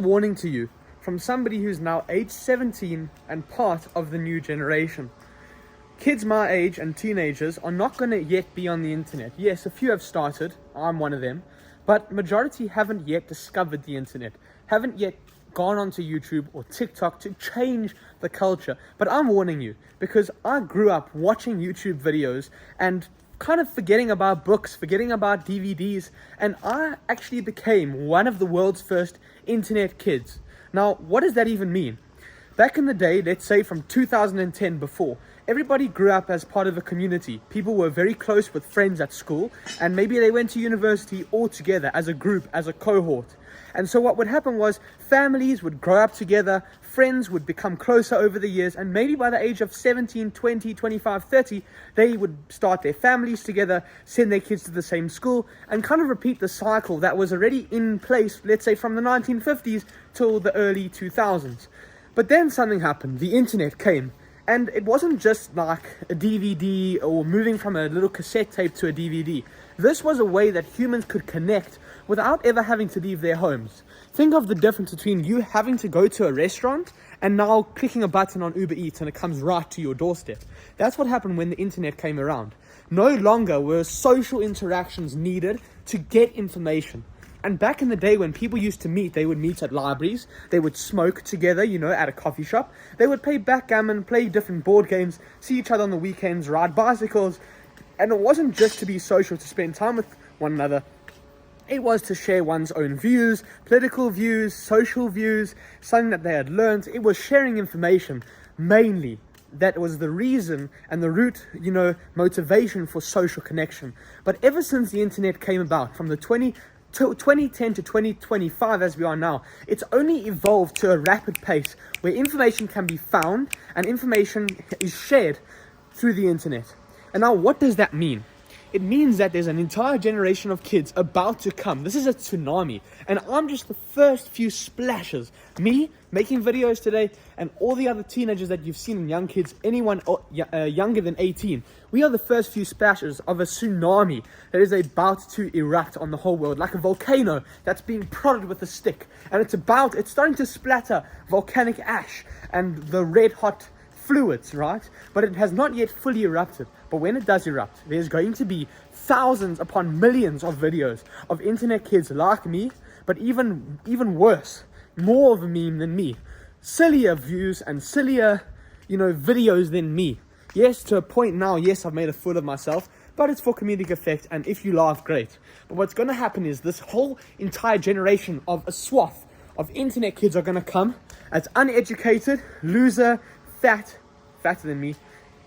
Warning to you from somebody who's now age 17 and part of the new generation. Kids my age and teenagers are not going to yet be on the internet. Yes, a few have started, I'm one of them, but majority haven't yet discovered the internet, haven't yet gone onto YouTube or TikTok to change the culture. But I'm warning you, because I grew up watching YouTube videos and kind of forgetting about books, forgetting about DVDs, and I actually became one of the world's first internet kids. Now, what does that even mean? Back in the day, let's say from 2010 before, everybody grew up as part of a community. People were very close with friends at school, and maybe they went to university all together as a group, as a cohort. And so what would happen was families would grow up together, friends would become closer over the years, and maybe by the age of 17, 20, 25, 30, they would start their families together, send their kids to the same school, and kind of repeat the cycle that was already in place, let's say from the 1950s till the early 2000s. But then something happened. The internet came, and it wasn't just like a DVD or moving from a little cassette tape to a DVD. This was a way that humans could connect without ever having to leave their homes. Think of the difference between you having to go to a restaurant and now clicking a button on Uber Eats and it comes right to your doorstep. That's what happened when the internet came around. No longer were social interactions needed to get information. And back in the day when people used to meet, they would meet at libraries, they would smoke together, at a coffee shop, they would play backgammon, play different board games, see each other on the weekends, ride bicycles, and it wasn't just to be social, to spend time with one another. It was to share one's own views, political views, social views, something that they had learned. It was sharing information, mainly. That was the reason and the root, motivation for social connection. But ever since the internet came about, from the 2010 to 2025 as we are now, it's only evolved to a rapid pace where information can be found and information is shared through the internet. And now what does that mean? It means that there's an entire generation of kids about to come. This is a tsunami, and I'm just the first few splashes. Me making videos today, and all the other teenagers that you've seen, and young kids, anyone younger than 18, we are the first few splashes of a tsunami that is about to erupt on the whole world, like a volcano that's being prodded with a stick, and it's starting to splatter volcanic ash and the red hot fluids, right? But it has not yet fully erupted. But when it does erupt, there's going to be thousands upon millions of videos of internet kids like me, but even worse, more of a meme than me, sillier views and sillier, videos than me. Yes, to a point now, yes, I've made a fool of myself, but it's for comedic effect, and if you laugh, great. But what's going to happen is this whole entire generation of a swath of internet kids are going to come as uneducated, loser, fatter than me,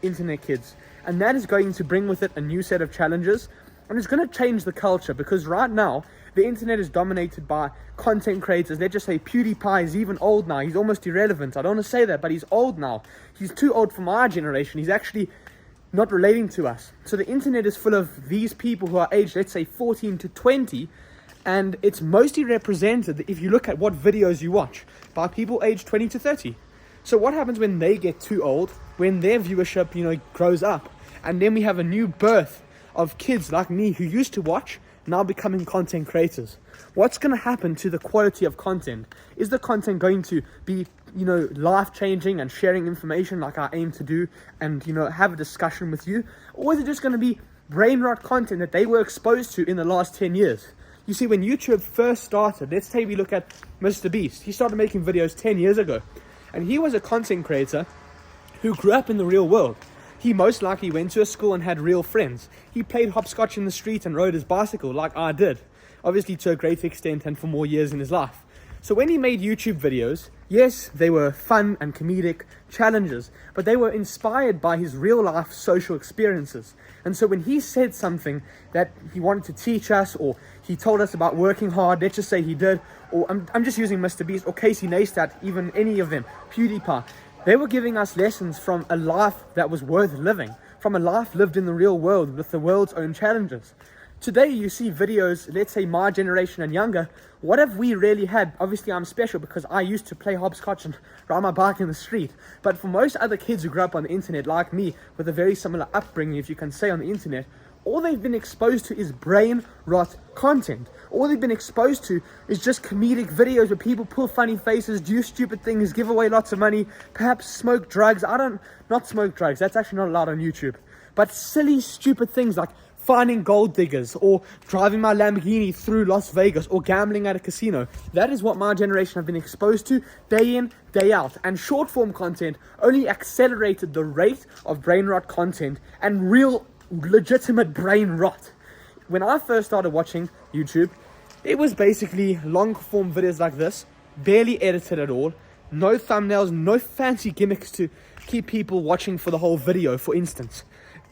internet kids. And that is going to bring with it a new set of challenges, and it's going to change the culture, because right now the internet is dominated by content creators. Let's just say PewDiePie is even old now. He's almost irrelevant. I don't want to say that, but he's old now. He's too old for my generation. He's actually not relating to us. So the internet is full of these people who are aged, let's say 14 to 20, and it's mostly represented, if you look at what videos you watch, by people aged 20 to 30. So what happens when they get too old, when their viewership, grows up, and then we have a new birth of kids like me who used to watch, now becoming content creators? What's going to happen to the quality of content? Is the content going to be, life-changing and sharing information like I aim to do, and, have a discussion with you? Or is it just going to be brain rot content that they were exposed to in the last 10 years? You see, when YouTube first started, let's say we look at Mr. Beast. He started making videos 10 years ago. And he was a content creator who grew up in the real world. He most likely went to a school and had real friends. He played hopscotch in the street and rode his bicycle like I did. Obviously to a great extent and for more years in his life. So when he made YouTube videos, yes, they were fun and comedic challenges, but they were inspired by his real life social experiences. And so when he said something that he wanted to teach us, or he told us about working hard, let's just say he did, or I'm just using Mr. Beast or Casey Neistat, even any of them, PewDiePie, they were giving us lessons from a life that was worth living, from a life lived in the real world with the world's own challenges. Today you see videos, let's say my generation and younger, what have we really had? Obviously I'm special because I used to play hopscotch and ride my bike in the street. But for most other kids who grew up on the internet like me, with a very similar upbringing, if you can say, on the internet, all they've been exposed to is brain rot content. All they've been exposed to is just comedic videos where people pull funny faces, do stupid things, give away lots of money, perhaps smoke drugs. Not smoke drugs, that's actually not allowed on YouTube. But silly, stupid things like finding gold diggers or driving my Lamborghini through Las Vegas or gambling at a casino. That is what my generation have been exposed to day in, day out. And short form content only accelerated the rate of brain rot content and real legitimate brain rot. When I first started watching YouTube, it was basically long form videos like this, barely edited at all, no thumbnails, no fancy gimmicks to keep people watching for the whole video, for instance.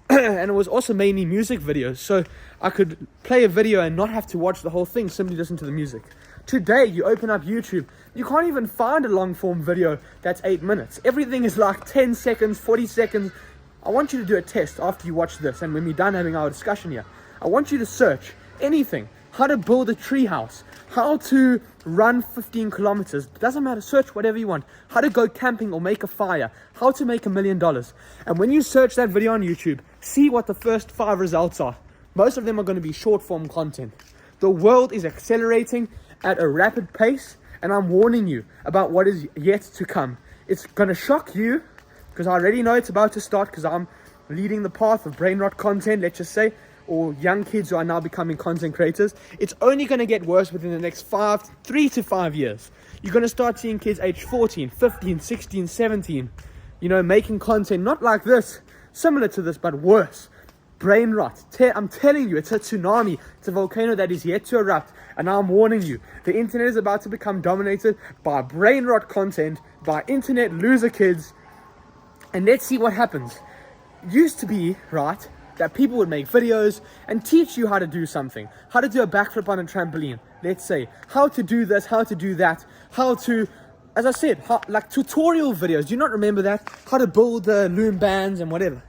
And it was also mainly music videos, so I could play a video and not have to watch the whole thing, simply listen to the music. Today, you open up YouTube, you can't even find a long form video that's 8 minutes. Everything is like 10 seconds, 40 seconds. I want you to do a test after you watch this, and when we're done having our discussion here, I want you to search anything. How to build a tree house, how to run 15 kilometers, doesn't matter, search whatever you want. How to go camping or make a fire, how to make $1 million. And when you search that video on YouTube, see what the first 5 results are. Most of them are going to be short form content. The world is accelerating at a rapid pace, and I'm warning you about what is yet to come. It's going to shock you, because I already know it's about to start, because I'm leading the path of brain rot content, let's just say, or young kids who are now becoming content creators. It's only going to get worse within the next 3 to 5 years. You're going to start seeing kids age 14, 15, 16, 17, making content not like this, similar to this, but worse. Brain rot. I'm telling you, it's a tsunami. It's a volcano that is yet to erupt. And I'm warning you, the internet is about to become dominated by brain rot content, by internet loser kids. And let's see what happens. It used to be, right, that people would make videos and teach you how to do something, how to do a backflip on a trampoline, let's say, how to do this, how to do that, how to, as I said, like tutorial videos. Do you not remember that? How to build loom bands and whatever.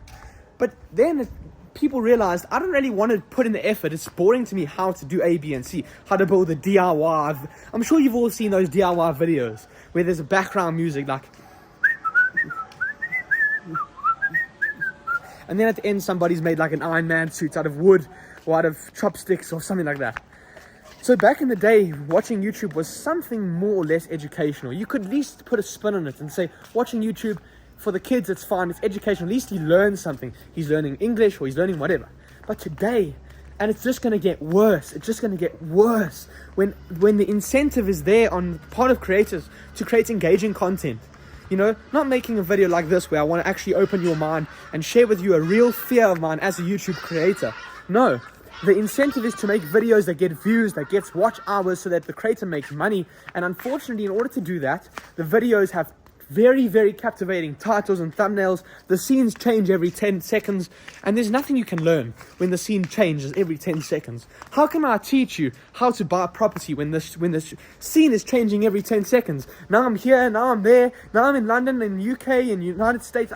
But then people realized, I don't really want to put in the effort. It's boring to me how to do A, B, and C, how to build a DIY. I'm sure you've all seen those DIY videos where there's a background music like, and then at the end, somebody's made like an Iron Man suit out of wood or out of chopsticks or something like that. So back in the day, watching YouTube was something more or less educational. You could at least put a spin on it and say, watching YouTube, for the kids, it's fine, it's educational. At least he learns something. He's learning English or he's learning whatever. But today, and it's just going to get worse. It's just going to get worse when the incentive is there on part of creators to create engaging content. Not making a video like this where I want to actually open your mind and share with you a real fear of mine as a YouTube creator. No, the incentive is to make videos that get views, that gets watch hours so that the creator makes money. And unfortunately, in order to do that, the videos have very, very captivating titles and thumbnails. The scenes change every 10 seconds, and there's nothing you can learn when the scene changes every 10 seconds. How can I teach you how to buy a property when the scene is changing every 10 seconds? Now I'm here, now I'm there, now I'm in London, in UK, in United States.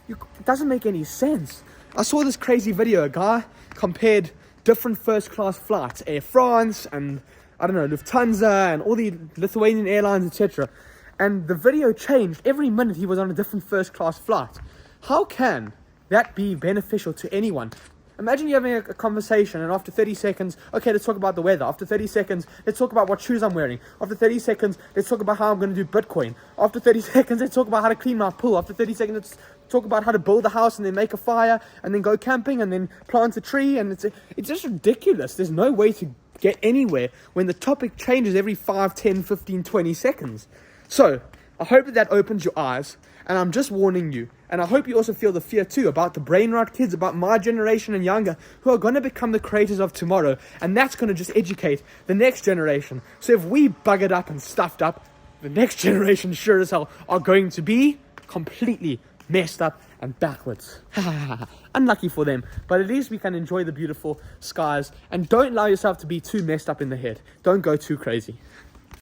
It doesn't make any sense. I saw this crazy video. A guy compared different first-class flights, Air France and, Lufthansa and all the Lithuanian airlines, etc. And the video changed every minute he was on a different first-class flight. How can that be beneficial to anyone? Imagine you're having a conversation, and after 30 seconds, okay, let's talk about the weather. After 30 seconds, let's talk about what shoes I'm wearing. After 30 seconds, let's talk about how I'm going to do Bitcoin. After 30 seconds, let's talk about how to clean my pool. After 30 seconds, let's talk about how to build a house and then make a fire and then go camping and then plant a tree. And it's just ridiculous. There's no way to get anywhere when the topic changes every 5, 10, 15, 20 seconds. So, I hope that opens your eyes, and I'm just warning you, and I hope you also feel the fear too about the brain rot kids, about my generation and younger, who are going to become the creators of tomorrow, and that's going to just educate the next generation. So if we buggered up and stuffed up, the next generation sure as hell are going to be completely messed up and backwards. Unlucky for them, but at least we can enjoy the beautiful skies, and don't allow yourself to be too messed up in the head. Don't go too crazy.